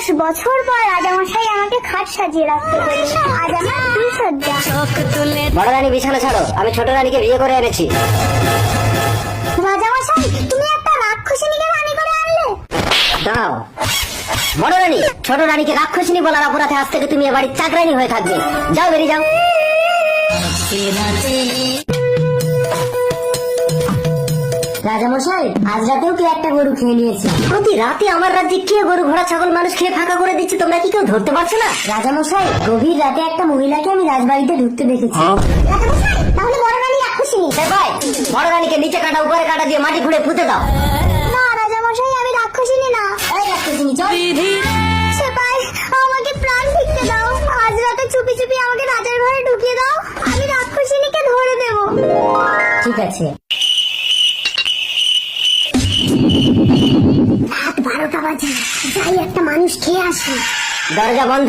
10 বছর পর রাজামশাই আমাকে খাট সাজিয়ে রাখতে বললেন। আজ আমার ফুল সজ্জা। বড় রানী বিছানা ছাড়ো, আমি ছোট রানীকে বিয়ে করে এনেছি। রাজামশাই, তুমি একটা রাক্ষসিনীকে রানী করে আনলে। দাও বড় রানী, ছোট রানীকে রাক্ষসিনী বলার অপরাধে আজ থেকে তুমি এ বাড়ির চাকরানী হয়ে থাকবে। যাও, বেরিয়ে যাও। রাজামশাই, আজ রাতেও কে একটা গরু খেয়ে নিয়েছে। প্রতি রাতে আমার রাজ্যে কে গরু ঘোড়া ছাগল মানুষ খেয়ে ফাঁকা করে দিচ্ছে, তোমরা কি কেউ ধরতে পারছো না? রাজামশাই, গভীর রাতে একটা মহিলাকে আমি রাজবাড়িতে ঢুকতে দেখেছি। রাজামশাই, তাহলে বড় রানী রাক্ষসিনী। ভাই, বড় রানীকে নিচে কাটা উপরে কাটা দিয়ে মাটি খুঁড়ে পুঁতে দাও। না রাজামশাই, আমি রাক্ষসিনী না। এই রাক্ষসিনী, চল। সেপাই, আমাকে প্রাণ ভিক্ষে দাও। আজ রাতে চুপি চুপি আমাকে রাজার ঘরে ঢুকিয়ে দাও। আমি রাক্ষসিনীকে ধরে দেব। ঠিক আছে। রাত 12টা বাজে, যাই একটা মানুষ খেয়ে আসি। দরজা বন্ধ।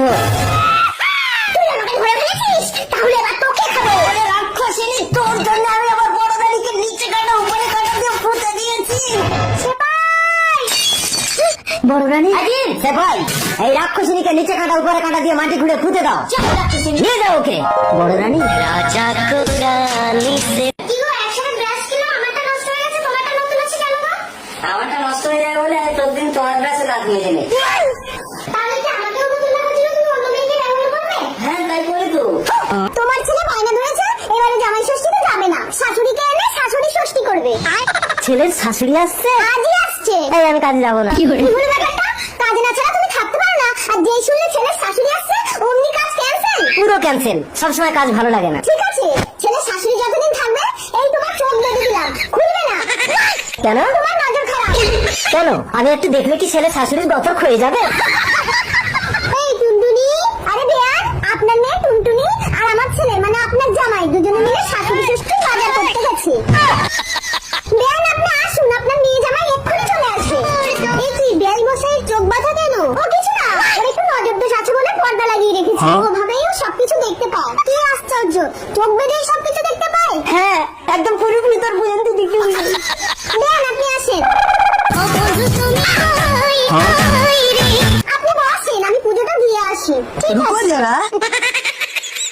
তুই আমাকে ধরে ফেলেছিস, তাহলে এবার তোকে খাবো। রাক্ষসিনী, তোর জন্য আমি আবার বড় রানীকে নিচে কাটা উপরে কাটা দিয়ে পুঁতে দিয়েছি। সেপাই, বড় রানী, ভাই, এই রাক্ষসিনীকে নিচে কাটা উপরে কাটা দিয়ে মাটি খুঁড়ে পুঁতে দাও। নিয়ে যাও ওকে। বড় রানী, রাজা কো রানী সে। কি গো, একসাথে ব্রাশ কিনলাম, আমারটা নষ্ট হয়ে গেছে, তোমারটা নতুন আছে কেন গো? আমারটা নষ্ট হয়ে যাবে বলে প্রতিদিন তোমার ব্রাশে দাঁত মেজে নে। তাহলে কি আমাকেও নতুন লাগা দিলে তুমি অন্য মেয়েকে ব্যবহার করবে? হ্যাঁ, তাই করে তো। তোমার ছেলে বায়না ধরেছে এবারে জামাই ষষ্ঠীতে যাবে না, শাশুড়িকে এনে শাশুড়ি ষষ্ঠী করবে। ছেলের শাশুড়ি আসছে? আজই আসছে। এই আমি কাজে যাবো না। কি হলো ব্যাপারটা? কাজে না ছাড়া তুমি থাকতে পারো না, আর যেই শুনলে ছেলের শাশুড়ি আসছে অমনি কাজ ক্যান্সেল। পুরো ক্যান্সেল। সবসময় কাজ ভালো লাগে না। ঠিক আছে, ছেলের শাশুড়ি যতদিন থাকবে এই তোমার চোখ বেঁধে দিলাম, খুলবে না। কেন? তোমার নজর খারাপ। কেন? আমি একটু দেখলে কি ছেলে শাশুড়ির দতক হয়ে যাবে? এই টুনটুনি, আরে বেয়ান, আপনার মেয়ে টুনটুনি আর আমার ছেলে মানে আপনার জামাই দুজনে মিলে শাশুড়ি ষষ্ঠী বাজার করতে গেছে। বেয়ান, আপনি আসুন, আপনার মেয়ে জামাই এক্ষুনি চলে আসবে। এই কি বেয়াই মশাই চোখ বাঁধা কেন? ও কিছু না, ওর একটু নজর দোষ আছে বলে পর্দা লাগিয়ে রেখেছি। ওভাবেই ও সবকিছু দেখতে পায়। কি আশ্চর্য, চোখ বেঁধেই সবকিছু দেখতে পায়। হ্যাঁ, একদম পুরোপুরি তোর পর্যন্ত দেখতে বেয়ান, আপনি আসেন। আপনি বসেন, আমি পুজোটা দিয়ে আসি। ঠিক আছে।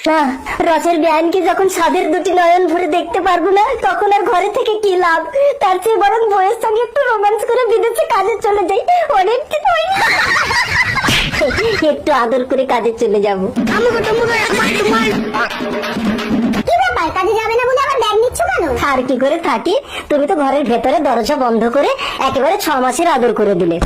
না, রসের বেআইনকে যখন স্বাদের দুটি নয়ন ভরে দেখতে পারবো না, তখন আর ঘরে থেকে কি লাভ? তার চেয়ে বরং বউয়ের সঙ্গে একটু রোম্যান্স করে বিদেশে কাজে চলে যাই। অনেক দিন হয় না। একটু আদর করে কাজে চলে যাবো। কি ব্যাপার, কাজে যাবে না বলে আবার ব্যাগ নিচ্ছ কেন? আর কি করে থাকি? তুমি তো ঘরের ভেতরে দরজা বন্ধ করে একেবারে 6 মাসের আদর করে দিলে।